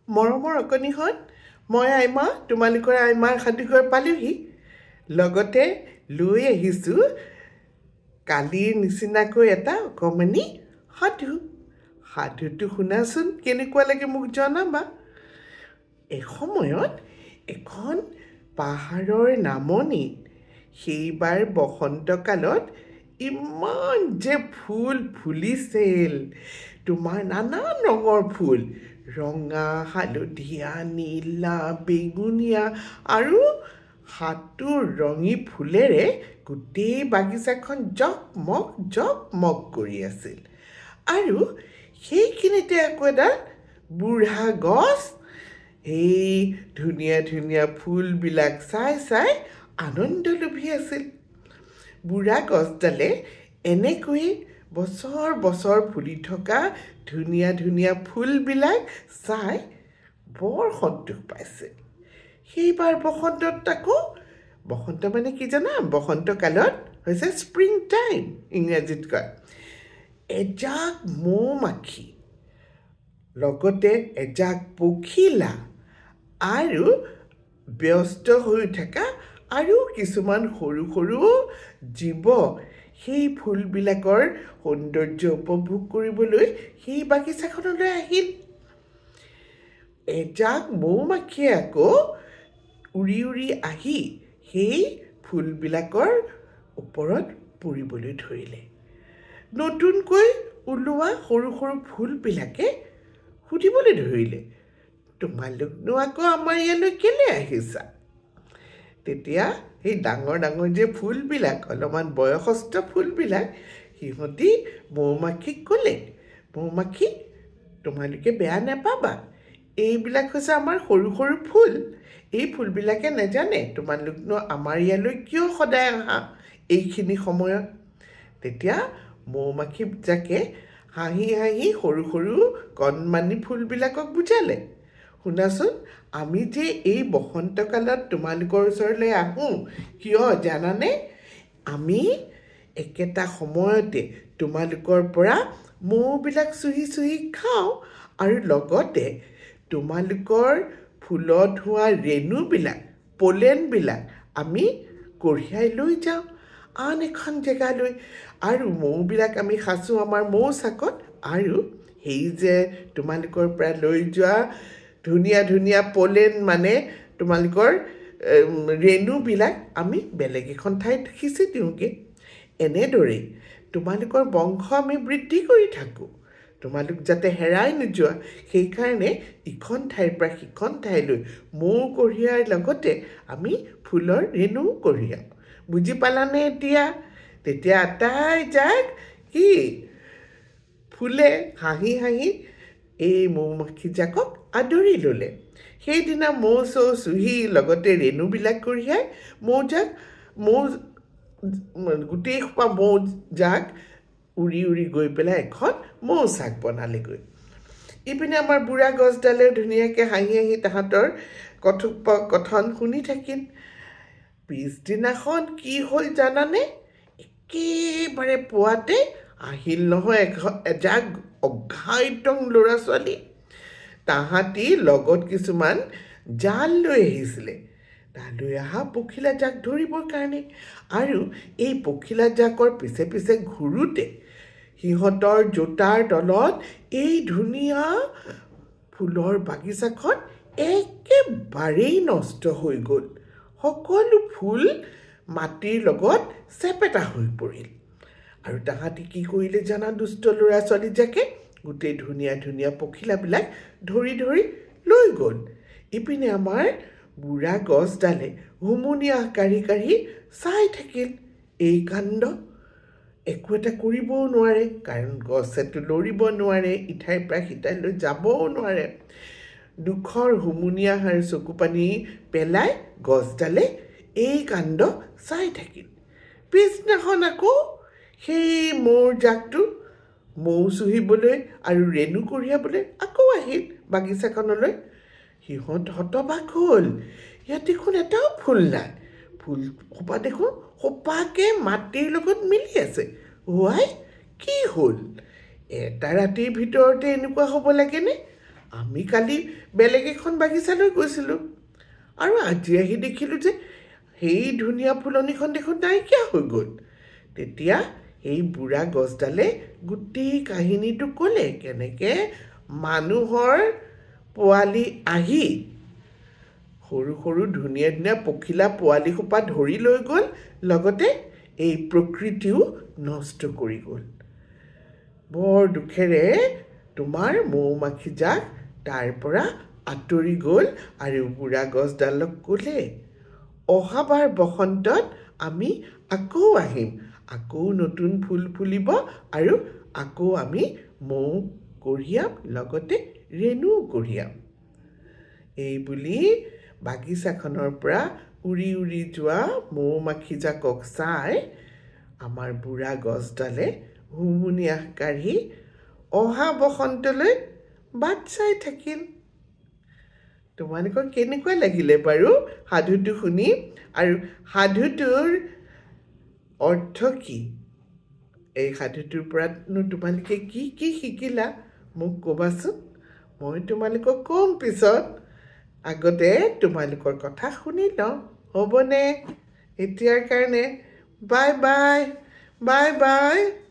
মৰমৰ অকণিহঁত, মই আইমা তোমালোকৰ আইমাৰ সাধুঘৰ পালোহি। লগতে লৈ আহিছোঁ কালিৰ নিচিনাকৈ এটা অকণমানি সাধু। সাধুটো শুনাচোন, কেনেকুৱা লাগে মোক জনাবা। এসময়ত এখন পাহাৰৰ নামনিত সেইবাৰ বসন্তকালত ইমান যে ফুল ফুলিছিল, তোমাৰ নানান ৰঙৰ ফুল, ৰঙা, হালধীয়া, নীলা, বেঙুনীয়া আৰু 7টো ৰঙী ফুলেৰে গোটেই বাগিচাখন জকমক কৰি আছিল। আৰু সেইখিনিতে আকৌ এডাল বুঢ়া গছ এই ধুনীয়া ধুনীয়া ফুলবিলাক চাই আনন্দ লভি আছিল। বুঢ়া গছডালে এনেকৈ বছৰ ফুলি থকা ধুনীয়া ধুনীয়া ফুলবিলাক চাই বৰ সন্তোষ পাইছিল। সেইবাৰ বসন্তত আকৌ, বসন্ত মানে কি জানা, বসন্তকালত হৈছে স্প্ৰিং টাইম ইংৰাজীত কয়। এজাক মৌ-মাখি, লগতে এজাক পখিলা আৰু ব্যস্ত হৈ থকা আৰু কিছুমান সৰু সৰু জীৱ সেই ফুলবিলাকৰ সৌন্দৰ্য উপভোগ কৰিবলৈ সেই বাগিচাখনলৈ আহিল। এজাক মৌ-মাখিয়ে আকৌ উৰি আহি সেই ফুলবিলাকৰ ওপৰত পৰিবলৈ ধৰিলে। নতুনকৈ ওলোৱা সৰু সৰু ফুলবিলাকে সুধিবলৈ ধৰিলে, তোমালোকনো আকৌ আমাৰ ইয়ালৈ কেলৈ আহিছা? তেতিয়া সেই ডাঙৰ যে ফুলবিলাক, অলপমান বয়সস্থ ফুলবিলাক, সিহঁতি মৌ-মাখিক ক'লে, মৌ-মাখি তোমালোকে বেয়া নাপাবা, এইবিলাক হৈছে আমাৰ সৰু সৰু ফুল। এই ফুলবিলাকে নাজানে তোমালোকনো আমাৰ ইয়ালৈ কিয় সদায় আহা এইখিনি সময়ত। তেতিয়া মৌ-মাখিজাকে হাঁহি সৰু সৰু কণমানি ফুলবিলাকক বুজালে, শুনাচোন, আমি যে এই বসন্তকালত তোমালোকৰ ওচৰলৈ আহোঁ কিয় জানানে? আমি একেটা সময়তে তোমালোকৰ পৰা মৌবিলাক চুহি খাওঁ আৰু লগতে তোমালোকৰ ফুলত হোৱা ৰেণুবিলাক, পলেনবিলাক আমি কঢ়িয়াই লৈ যাওঁ আন এখন জেগালৈ, আৰু মৌবিলাক আমি সাঁচোঁ আমাৰ মৌচাকত, আৰু সেই যে তোমালোকৰ পৰা লৈ যোৱা ধুনীয়া ধুনীয়া পলেন মানে তোমালোকৰ ৰেণুবিলাক আমি বেলেগ এখন ঠাইত সিঁচি দিওঁগৈ। এনেদৰেই তোমালোকৰ বংশ আমি বৃদ্ধি কৰি থাকোঁ। তোমালোক যাতে হেৰাই নোযোৱা সেইকাৰণে ইখন ঠাইৰ পৰা সিখন ঠাইলৈ মৌ কঢ়িয়াৰ লগতে আমি ফুলৰ ৰেণুও কঢ়িয়াওঁ। বুজি পালানে এতিয়া? তেতিয়া আটাইজাক কি ফুলে হাঁহি এই মৌ-মাখিজাকক আদৰি ল'লে। সেইদিনা মৌ চুহি লগতে ৰেণুবিলাক কঢ়িয়াই গোটেই সোপা মৌজাক উৰি গৈ পেলাই এখন মৌচাক বনালেগৈ। ইপিনে আমাৰ বুঢ়া গছডালেও ধুনীয়াকৈ হাঁহি তাহাঁতৰ কথোপকথন শুনি থাকিল। পিছদিনাখন কি হ'ল জানানে? একেবাৰে পুৱাতে আহিল নহয় এজাক অঘাইতং ল'ৰা ছোৱালী। তাহাঁতি লগত কিছুমান জাল লৈ আহিছিলে, তালৈ অহা পখিলাজাক ধৰিবৰ কাৰণে। আৰু এই পখিলাজাকৰ পিছে ঘূৰোঁতে সিহঁতৰ জোতাৰ তলত এই ধুনীয়া ফুলৰ বাগিচাখন একেবাৰেই নষ্ট হৈ গ'ল। সকলো ফুল মাটিৰ লগত চেপেটা হৈ পৰিল। আৰু তাহাঁতি কি কৰিলে জানা, দুষ্ট ল'ৰা ছোৱালীজাকে গোটেই ধুনীয়া পখিলাবিলাক ধৰি লৈ গ'ল। ইপিনে আমাৰ বুঢ়া গছডালে হুমুনিয়াহ কাঢ়ি চাই থাকিল এই কাণ্ড। একো এটা কৰিবও নোৱাৰে, কাৰণ গছেতো লৰিব নোৱাৰে, ইঠাইৰ পৰা সিঠাইলৈ যাবও নোৱাৰে। দুখৰ হুমুনিয়াহ আৰু চকু পানী পেলাই গছডালে এই কাণ্ড চাই থাকিল। পিছদিনাখন আকৌ সেই মৌজাকটো মৌ চুহিবলৈ আৰু ৰেণু কঢ়িয়াবলৈ আকৌ আহিল বাগিচাখনলৈ। সিহঁত হতবাক হ'ল, ইয়াত দেখোন এটাও ফুল নাই, ফুল সোপা দেখোন সোপাকে মাটিৰ লগত মিলি আছে। কি হ'ল? এটা ৰাতিৰ ভিতৰতে এনেকুৱা হ'ব লাগেনে? আমি কালি বেলেগ এখন বাগিচালৈ গৈছিলোঁ আৰু আজি আহি দেখিলোঁ যে সেই ধুনীয়া ফুলনিখন দেখোন নাইকিয়া হৈ গ'ল। তেতিয়া এই বুঢ়া গছডালে গোটেই কাহিনীটো ক'লে, কেনেকৈ মানুহৰ পোৱালি আহি সৰু সৰু ধুনীয়া ধুনীয়া পখিলা পোৱালিসোপা ধৰি লৈ গ'ল, লগতে এই প্ৰকৃতিও নষ্ট কৰি গ'ল। বৰ দুখেৰে তোমাৰ মৌ-মাখিজাক তাৰ পৰা আঁতৰি গ'ল আৰু বুঢ়া গছডালক ক'লে, অহাবাৰ বসন্তত আমি আকৌ আহিম, আকৌ নতুন ফুল ফুলিব আৰু আকৌ আমি মৌ কঢ়িয়াম, লগতে ৰেণুও কঢ়িয়াম। এই বুলি বাগিচাখনৰ পৰা উৰি উৰি যোৱা মৌ-মাখিজাকক চাই আমাৰ বুঢ়া গছডালে হুমুনিয়াহ কাঢ়ি অহা বসন্তলৈ বাট চাই থাকিল। তোমালোকৰ কেনেকুৱা লাগিলে বাৰু সাধুটো শুনি? আৰু সাধুটোৰ অৰ্থ কি? এই সাধুটোৰ পৰানো তোমালোকে কি কি শিকিলা মোক ক'বাচোন। মই তোমালোকক ক'ম পিছত। আগতে তোমালোকৰ কথা শুনি লওঁ, হ'বনে? এতিয়াৰ কাৰণে বাই বাই, বাই বাই।